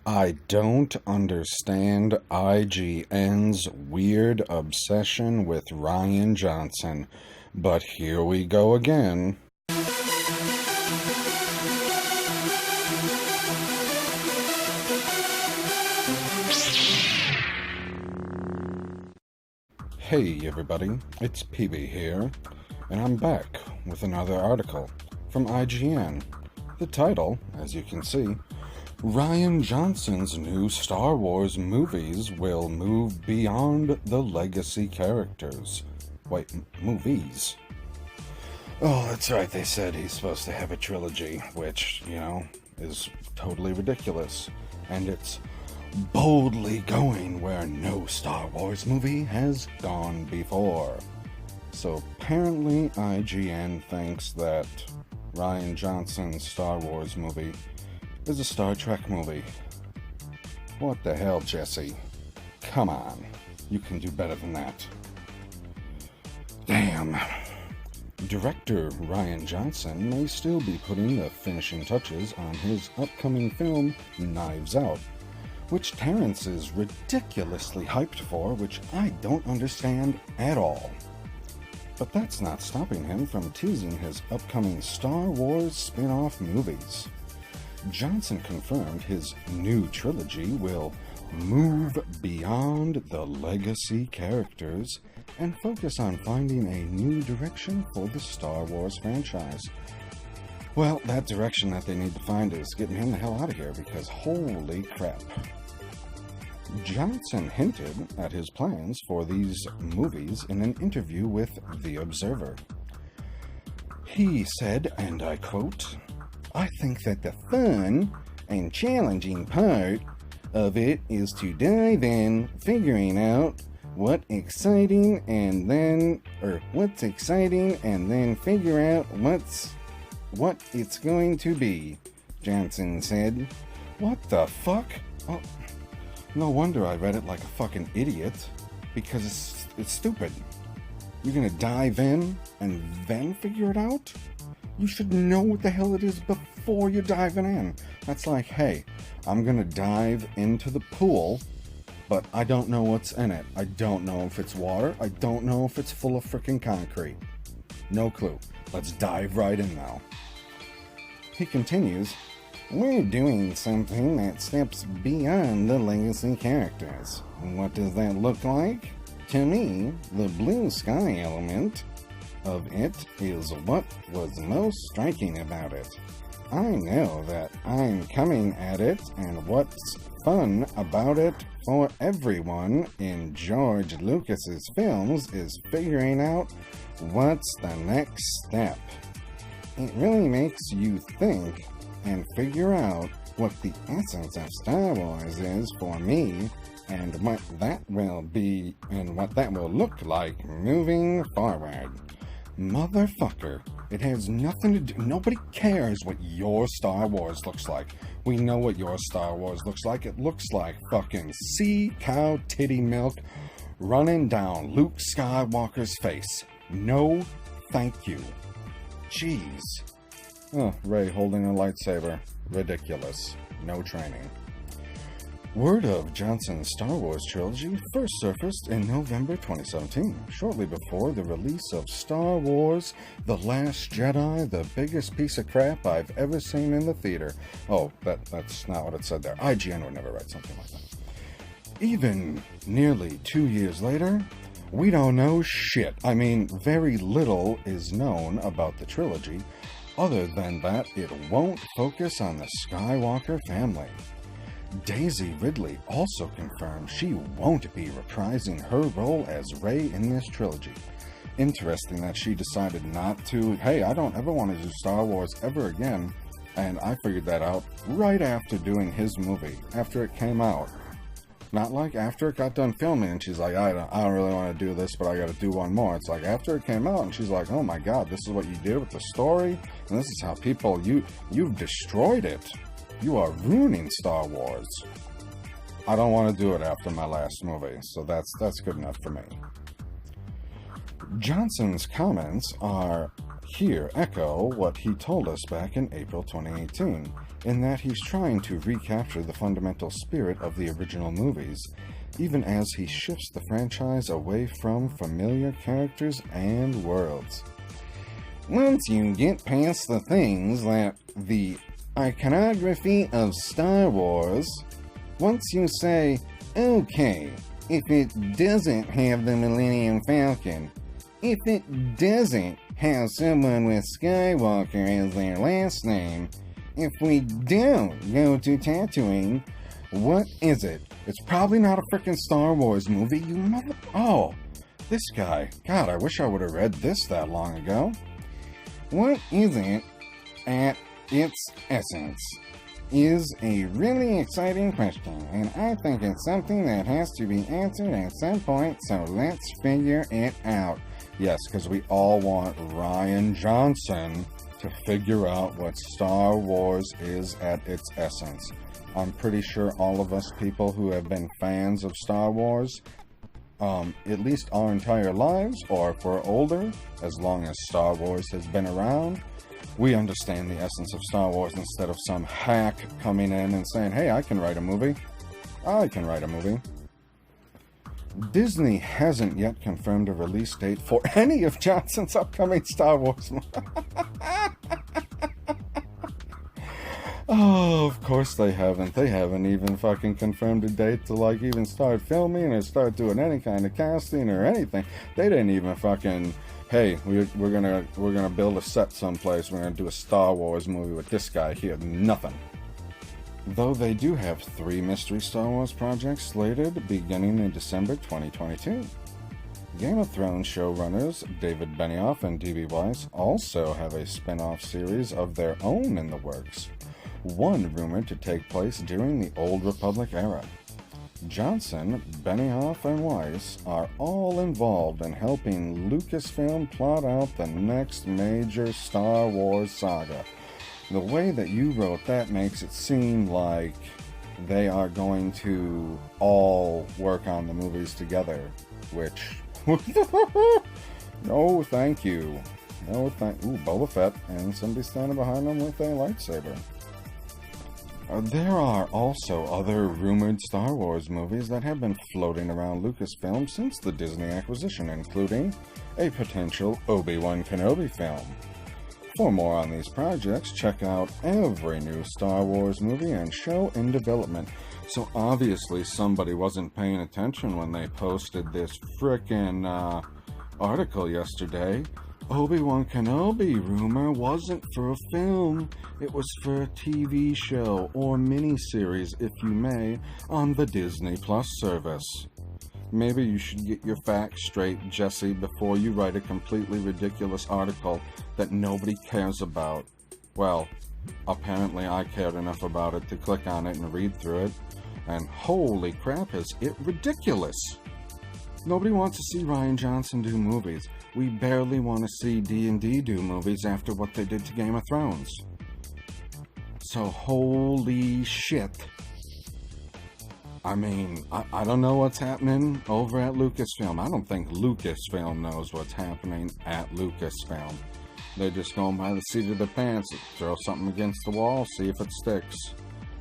I don't understand IGN's weird obsession with Rian Johnson, but here we go again. Hey everybody, it's PB here, and I'm back with another article from IGN. The title, as you can see, Rian Johnson's new Star Wars movies will move beyond the legacy characters. Wait, movies? Oh, that's right, they said he's supposed to have a trilogy, which, is totally ridiculous. And it's boldly going where no Star Wars movie has gone before. So apparently IGN thinks that Rian Johnson's Star Wars movie is a Star Trek movie. What the hell, Jesse? Come on. You can do better than that. Damn. Director Rian Johnson may still be putting the finishing touches on his upcoming film, Knives Out, which Terrence is ridiculously hyped for, which I don't understand at all. But that's not stopping him from teasing his upcoming Star Wars spin-off movies. Johnson confirmed his new trilogy will move beyond the legacy characters and focus on finding a new direction for the Star Wars franchise. Well, that direction that they need to find is getting him the hell out of here, because holy crap. Johnson hinted at his plans for these movies in an interview with The Observer. He said, and I quote, "I think that the fun and challenging part of it is to dive in, figuring out what's exciting and then figure out what it's going to be," Johnson said. What the fuck? Oh, no wonder I read it like a fucking idiot, because it's stupid. You're gonna dive in and then figure it out? You should know what the hell it is before you're diving in. That's like, hey, I'm gonna dive into the pool, but I don't know what's in it. I don't know if it's water. I don't know if it's full of freaking concrete. No clue. Let's dive right in now. He continues, "We're doing something that steps beyond the legacy characters. What does that look like? To me, the blue sky element of it is what was most striking about it. I know that I'm coming at it, and what's fun about it for everyone in George Lucas's films is figuring out what's the next step. It really makes you think and figure out what the essence of Star Wars is for me, and what that will be, and what that will look like moving forward." Motherfucker, it has nothing to do. Nobody cares what your Star Wars looks like. We know what your Star Wars looks like. It looks like fucking sea cow titty milk running down Luke Skywalker's face. No, thank you. Jeez. Oh, Rey holding a lightsaber. Ridiculous. No training. Word of Johnson's Star Wars trilogy first surfaced in November 2017, shortly before the release of Star Wars The Last Jedi, the biggest piece of crap I've ever seen in the theater. Oh, that's not what it said there. IGN would never write something like that. Even nearly 2 years later, we don't know shit. I mean, very little is known about the trilogy, other than that it won't focus on the Skywalker family. Daisy Ridley also confirmed she won't be reprising her role as Rey in this trilogy. Interesting that she decided not to. Hey, I don't ever want to do Star Wars ever again, and I figured that out right after doing his movie, after it came out. Not like after it got done filming and she's like, I don't really want to do this, but I got to do one more. It's like after it came out and she's like, oh my god, this is what you did with the story, and this is how people, you've destroyed it. You are ruining Star Wars. I don't want to do it after my last movie, so that's good enough for me. Johnson's comments are here echo what he told us back in April 2018. in that he's trying to recapture the fundamental spirit of the original movies, even as he shifts the franchise away from familiar characters and worlds. Once you get past the things that the iconography of Star Wars, once you say, okay, if it doesn't have the Millennium Falcon, if it doesn't have someone with Skywalker as their last name, if we don't go to Tatooine, what is it? It's probably not a frickin' Star Wars movie, you mother... Oh, this guy. God, I wish I would have read this that long ago. What is it at its essence? Is a really exciting question, and I think it's something that has to be answered at some point, so let's figure it out. Yes, because we all want Rian Johnson to figure out what Star Wars is at its essence. I'm pretty sure all of us people who have been fans of Star Wars, at least our entire lives, or if we're older, as long as Star Wars has been around, we understand the essence of Star Wars instead of some hack coming in and saying, hey, I can write a movie. I can write a movie. Disney hasn't yet confirmed a release date for any of Johnson's upcoming Star Wars movies. Oh, of course they haven't. They haven't even fucking confirmed a date to, like, even start filming or start doing any kind of casting or anything. They didn't even fucking... Hey, we're gonna build a set someplace. We're gonna do a Star Wars movie with this guy here. Nothing. Though they do have 3 mystery Star Wars projects slated beginning in December 2022. Game of Thrones showrunners David Benioff and D.B. Weiss also have a spin-off series of their own in the works, one rumored to take place during the Old Republic era. Johnson, Benioff, and Weiss are all involved in helping Lucasfilm plot out the next major Star Wars saga. The way that you wrote that makes it seem like they are going to all work on the movies together, which... No, thank you. No, thank... Ooh, Boba Fett, and somebody standing behind them with a lightsaber. There are also other rumored Star Wars movies that have been floating around Lucasfilm since the Disney acquisition, including a potential Obi-Wan Kenobi film. For more on these projects, check out every new Star Wars movie and show in development. So obviously somebody wasn't paying attention when they posted this frickin' article yesterday. Obi-Wan Kenobi rumor wasn't for a film, it was for a TV show or miniseries, if you may, on the Disney Plus service. Maybe you should get your facts straight, Jesse, before you write a completely ridiculous article that nobody cares about. Well, apparently I cared enough about it to click on it and read through it, and holy crap, is it ridiculous! Nobody wants to see Rian Johnson do movies. We barely want to see D&D do movies after what they did to Game of Thrones. So, holy shit. I mean, I don't know what's happening over at Lucasfilm. I don't think Lucasfilm knows what's happening at Lucasfilm. They're just going by the seat of their pants, throw something against the wall, see if it sticks.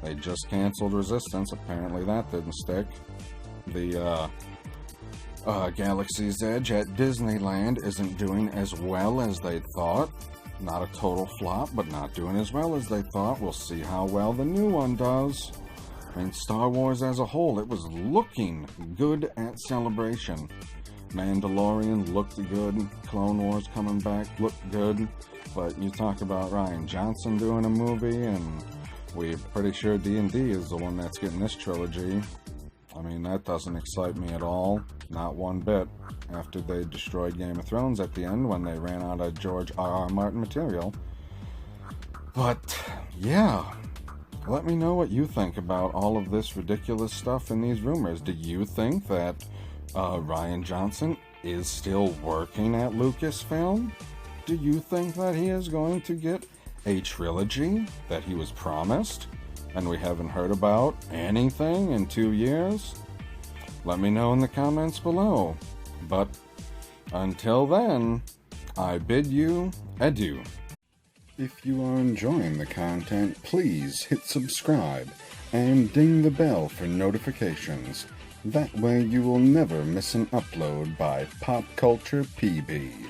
They just canceled Resistance. Apparently that didn't stick. The, Galaxy's Edge at Disneyland isn't doing as well as they thought. Not a total flop, but not doing as well as they thought. We'll see how well the new one does. I mean, Star Wars as a whole, it was looking good at Celebration. Mandalorian looked good. Clone Wars coming back looked good. But you talk about Rian Johnson doing a movie, and we're pretty sure D&D is the one that's getting this trilogy. I mean, that doesn't excite me at all. Not one bit. After they destroyed Game of Thrones at the end when they ran out of George R.R. Martin material. But, yeah. Let me know what you think about all of this ridiculous stuff and these rumors. Do you think that Rian Johnson is still working at Lucasfilm? Do you think that he is going to get a trilogy that he was promised and we haven't heard about anything in 2 years? Let me know in the comments below. But until then, I bid you adieu. If you are enjoying the content, please hit subscribe and ding the bell for notifications. That way you will never miss an upload by Pop Culture PB.